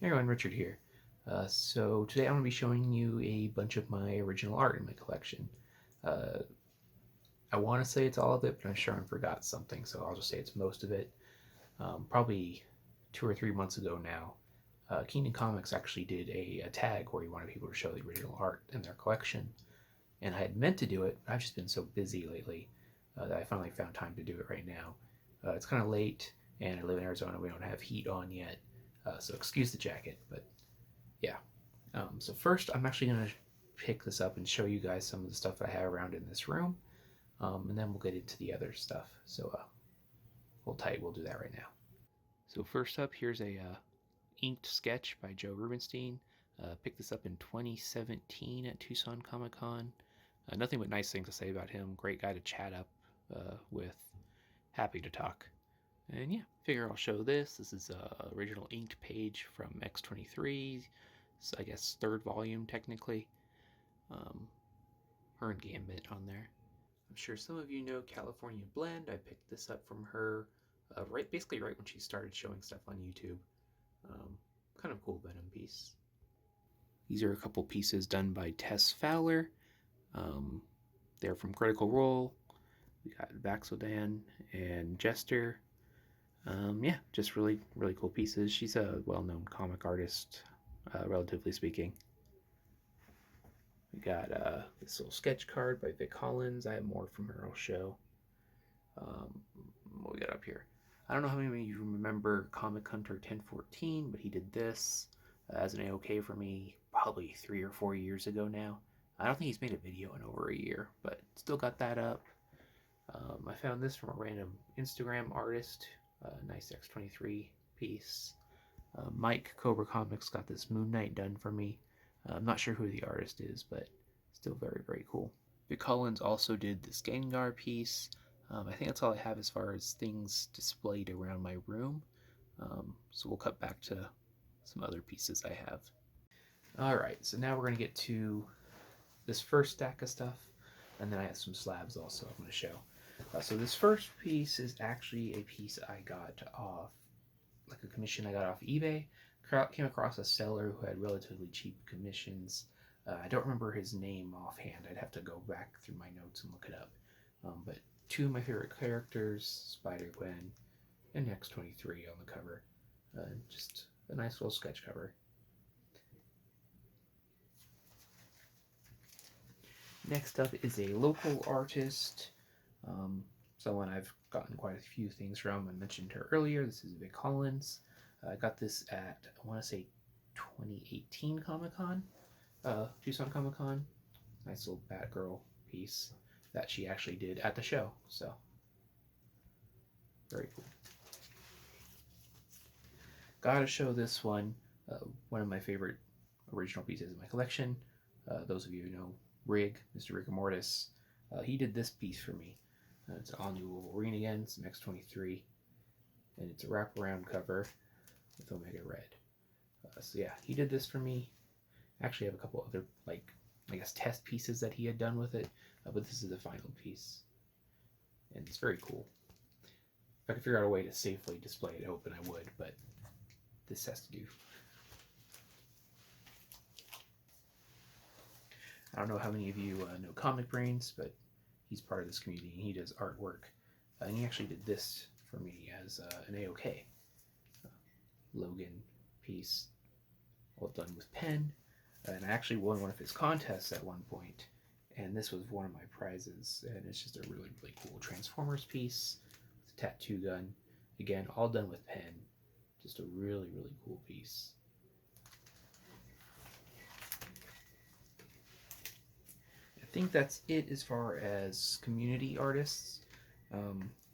Hey everyone, Richard here. So today I'm going to be showing you a bunch of my original art in my collection. Uh, I want to say it's all of it, but I'm sure I forgot something, so I'll just say it's most of it. Probably 2 or 3 months ago now, Kingdom Comics actually did a tag where he wanted people to show the original art in their collection, and I had meant to do it, but I've just been so busy lately that I finally found time to do it right now. It's kind of late, and I live in Arizona. We don't have heat on yet, so excuse the jacket, but yeah. So first, I'm actually going to pick this up and show you guys some of the stuff I have around in this room, and then we'll get into the other stuff. So hold tight, we'll do that right now. So first up, here's a inked sketch by Joe Rubenstein. Picked this up in 2017 at Tucson Comic Con. Nothing but nice things to say about him. Great guy to chat up with. Happy to talk. And yeah, figure I'll show this. This is a original inked page from X23. So I guess third volume technically. Her and Gambit on there. I'm sure some of you know California Blend. I picked this up from her basically right when she started showing stuff on YouTube. Kind of cool Venom piece. These are a couple pieces done by Tess Fowler. They're from Critical Role. We got Vaxodan and Jester. Yeah, just really, really cool pieces. She's a well-known comic artist, relatively speaking. We got this little sketch card by Vic Collins. I have more from her, I'll show. What we got up here? I don't know how many of you remember Comic Hunter 1014, but he did this as an AOK for me probably 3 or 4 years ago now. I don't think he's made a video in over a year, but still got that up. I found this from a random Instagram artist, nice X23 piece. Mike Cobra Comics got this Moon Knight done for me. I'm not sure who the artist is, but still very, very cool. Vic Collins also did this Gengar piece. I think that's all I have as far as things displayed around my room. So we'll cut back to some other pieces I have. Alright, so now we're going to get to this first stack of stuff, and then I have some slabs also I'm going to show. So this first piece is actually a piece I got off, like a commission I got off eBay. Came across a seller who had relatively cheap commissions. I don't remember his name offhand. I'd have to go back through my notes and look it up. But two of my favorite characters, Spider-Gwen and X23 on the cover. Just a nice little sketch cover. Next up is a local artist, someone I've gotten quite a few things from. I mentioned her earlier. This is Vic Collins. I got this at, I want to say, 2018 Comic Con, Tucson Comic Con. Nice little Batgirl piece that she actually did at the show. So, very cool. Gotta show this one. One of my favorite original pieces in my collection. Those of you who know Rig, Mr. Rigor Mortis, he did this piece for me. It's an all-new Wolverine again, it's an X23, and it's a wraparound cover with Omega Red. So yeah, he did this for me. Actually, I have a couple other, like, I guess test pieces that he had done with it, but this is the final piece. And it's very cool. If I could figure out a way to safely display it open, I would, but this has to do. I don't know how many of you know Comic Brains, but he's part of this community and he does artwork. And he actually did this for me as an AOK. Logan piece, all done with pen. And I actually won one of his contests at one point, and this was one of my prizes. And it's just a really, really cool Transformers piece with a tattoo gun. Again, all done with pen. Just a really, really cool piece. I think that's it as far as community artists.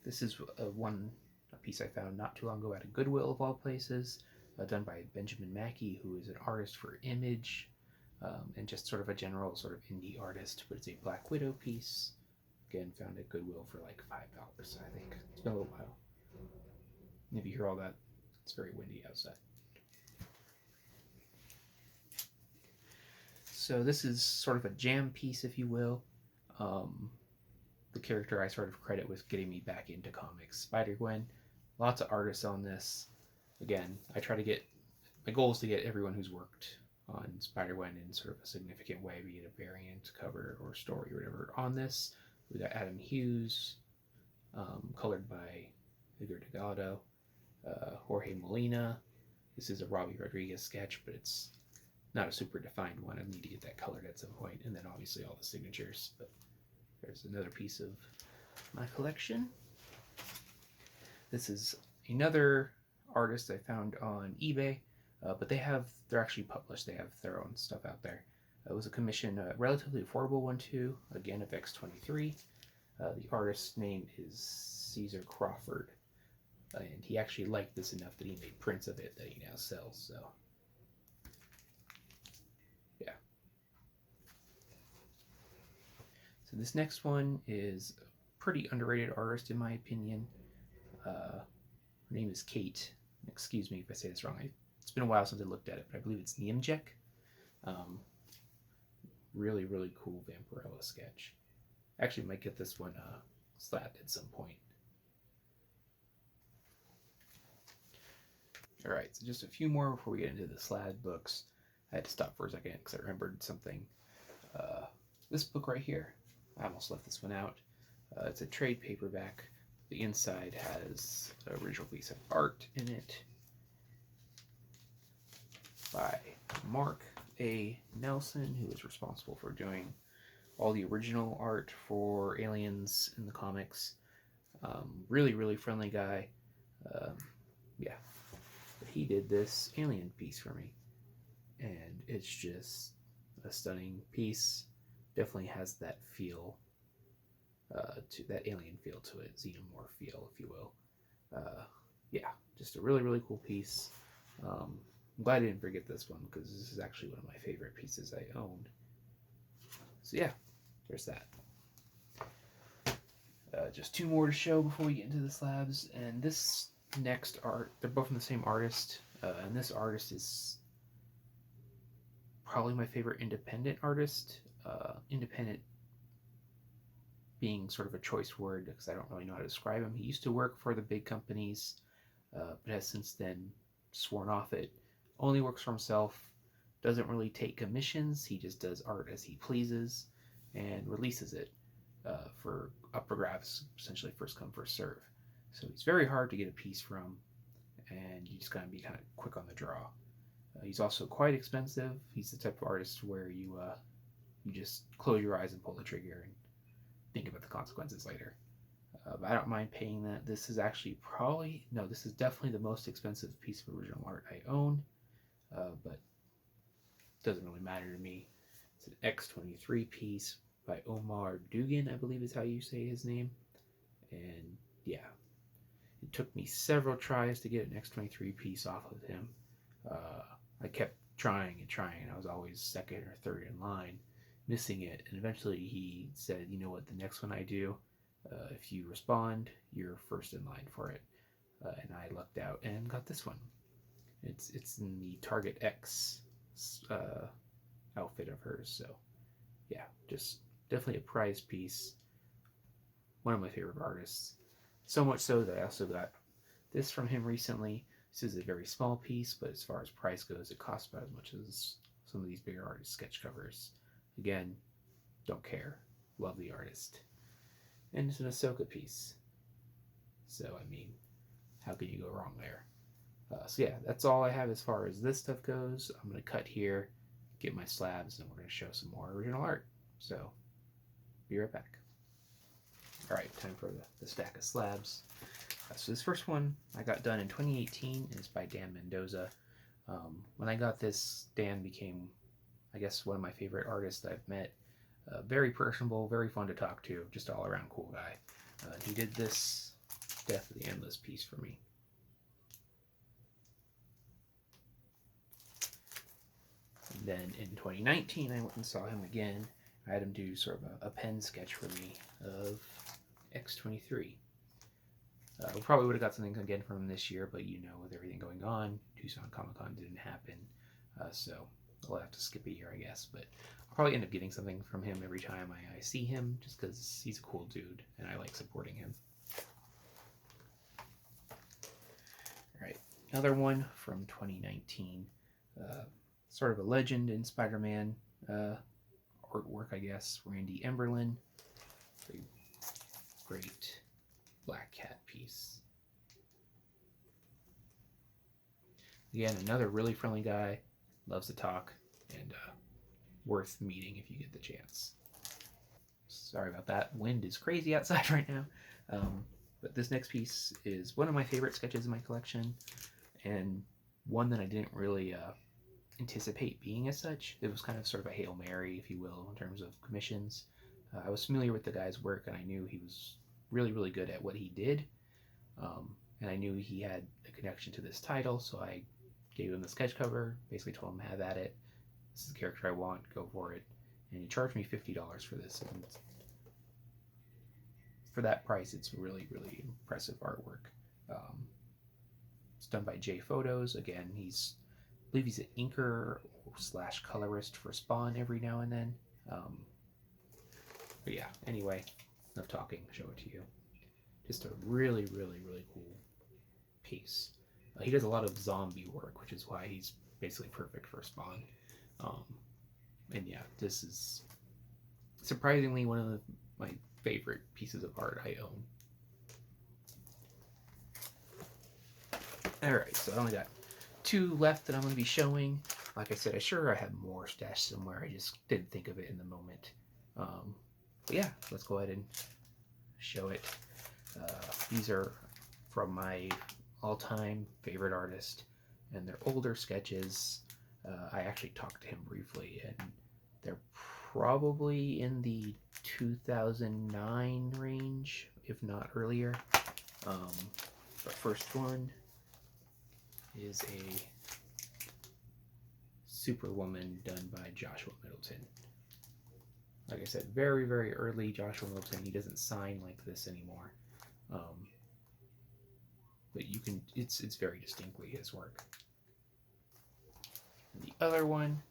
This is a piece I found not too long ago at a Goodwill of all places, done by Benjamin Mackey, who is an artist for Image, and just sort of a general sort of indie artist, but it's a Black Widow piece. Again, found at Goodwill for like $5, I think. It's been a little while. And if you hear all that, it's very windy outside. So this is sort of a jam piece, if you will. The character I sort of credit with getting me back into comics, Spider-Gwen. Lots of artists on this. Again, I try to get my goal is to get everyone who's worked on Spider-Gwen in sort of a significant way, be it a variant, cover, or story, or whatever, on this. We got Adam Hughes, colored by Edgar Delgado, Jorge Molina. This is a Robbie Rodriguez sketch, but it's not a super defined one. I need to get that colored at some point, and then obviously all the signatures. But there's another piece of my collection. This is another artist I found on eBay, but they're actually published. They have their own stuff out there. It was a commission, a relatively affordable one too, again of X23. The artist's name is Caesar Crawford, and he actually liked this enough that he made prints of it that he now sells. So, yeah. So this next one is a pretty underrated artist in my opinion. Her name is Kate. Excuse me if I say this wrong. It's been a while since I looked at it, but I believe it's Niemjek. Really, really cool Vampirella sketch. Actually, might get this one slabbed at some point. All right, so just a few more before we get into the slab books. I had to stop for a second because I remembered something. This book right here, I almost left this one out. It's a trade paperback. The inside has an original piece of art in it by Mark A. Nelson, who is responsible for doing all the original art for Aliens in the comics. Really, really friendly guy. Yeah. But he did this alien piece for me. And it's just a stunning piece. Definitely has that feel, to that alien feel to it, xenomorph feel, if you will. Yeah, just a really, really cool piece. I'm glad I didn't forget this one because this is actually one of my favorite pieces I owned. So yeah, there's that. Just two more to show before we get into the slabs. And this next art, they're both from the same artist. And this artist is probably my favorite independent artist. Independent being sort of a choice word because I don't really know how to describe him. He used to work for the big companies, but has since then sworn off it. Only works for himself, doesn't really take commissions. He just does art as he pleases and releases it for up for grabs, essentially first come, first serve. So he's very hard to get a piece from, and you just gotta be kind of quick on the draw. He's also quite expensive. He's the type of artist where you just close your eyes and pull the trigger and think about the consequences later. But I don't mind paying that. This is actually this is definitely the most expensive piece of original art I own, but it doesn't really matter to me. It's an X23 piece by Omar Dugan, I believe is how you say his name. And yeah, it took me several tries to get an X23 piece off of him. I kept trying and trying, and I was always second or third in line, missing it. And eventually he said, you know what, the next one I do, if you respond, you're first in line for it. And I lucked out and got this one. It's in the Target X outfit of hers. So yeah, just definitely a prized piece. One of my favorite artists. So much so that I also got this from him recently. This is a very small piece, but as far as price goes, it costs about as much as some of these bigger artist sketch covers. Again, don't care. Love the artist. And it's an AHSOKA piece. So, I mean, how can you go wrong there? So yeah, that's all I have as far as this stuff goes. I'm going to cut here, get my slabs, and we're going to show some more original art. So, be right back. Alright, time for the stack of slabs. So this first one I got done in 2018 is by Dan Mendoza. When I got this, Dan became, I guess, one of my favorite artists that I've met. Very personable, very fun to talk to, just all around cool guy. He did this Death of the Endless piece for me. And then in 2019 I went and saw him again. I had him do sort of a pen sketch for me of X23. We probably would have got something again from him this year, but you know, with everything going on, Tucson Comic Con didn't happen, so I'll have to skip a year, I guess. But I'll probably end up getting something from him every time I see him, just because he's a cool dude, and I like supporting him. Alright, another one from 2019. Sort of a legend in Spider-Man artwork, I guess. Randy Emberlin. A great Black Cat piece. Again, another really friendly guy. Loves to talk, and worth meeting if you get the chance. Sorry about that. Wind is crazy outside right now. But this next piece is one of my favorite sketches in my collection, and one that I didn't really anticipate being as such. It was kind of sort of a Hail Mary, if you will, in terms of commissions. I was familiar with the guy's work, and I knew he was really, really good at what he did. And I knew he had a connection to this title, so I gave him the sketch cover, basically told him, have at it. This is the character I want, go for it. And he charged me $50 for this. And for that price, it's really, really impressive artwork. It's done by J Photos. Again, I believe he's an inker slash colorist for Spawn every now and then. But yeah, anyway, enough talking, show it to you. Just a really, really, really cool piece. He does a lot of zombie work, which is why he's basically perfect for Spawn. And yeah, this is surprisingly one of my favorite pieces of art I own. Alright, so I only got 2 left that I'm going to be showing. Like I said, I had more stashed somewhere. I just didn't think of it in the moment. But yeah, let's go ahead and show it. These are from my all-time favorite artist, and they're older sketches. I actually talked to him briefly, and they're probably in the 2009 range, if not earlier. But first one is a Superwoman done by Joshua Middleton. Like I said, very, very early Joshua Middleton. He doesn't sign like this anymore. But you can, it's very distinctly his work. And the other one,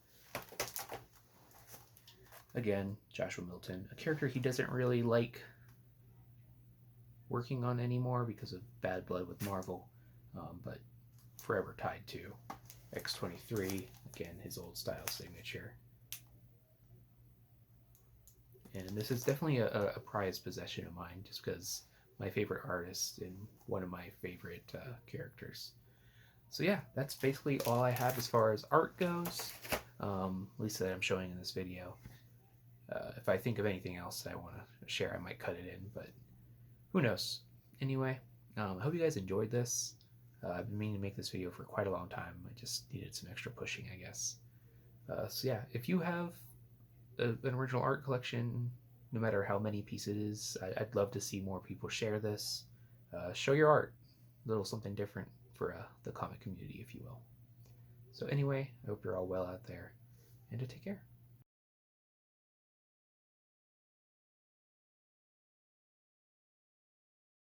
again, Joshua Middleton, a character he doesn't really like working on anymore because of bad blood with Marvel, but forever tied to X-23, again, his old style signature. And this is definitely a prized possession of mine, just because my favorite artist and one of my favorite characters. So yeah, that's basically all I have as far as art goes, at least that I'm showing in this video. If I think of anything else that I want to share, I might cut it in, but who knows. Anyway, I hope you guys enjoyed this. I've been meaning to make this video for quite a long time. I just needed some extra pushing, I guess. So yeah, if you have an original art collection, no matter how many pieces it is, I'd love to see more people share this. Show your art. A little something different for the comic community, if you will. So anyway, I hope you're all well out there, and to take care.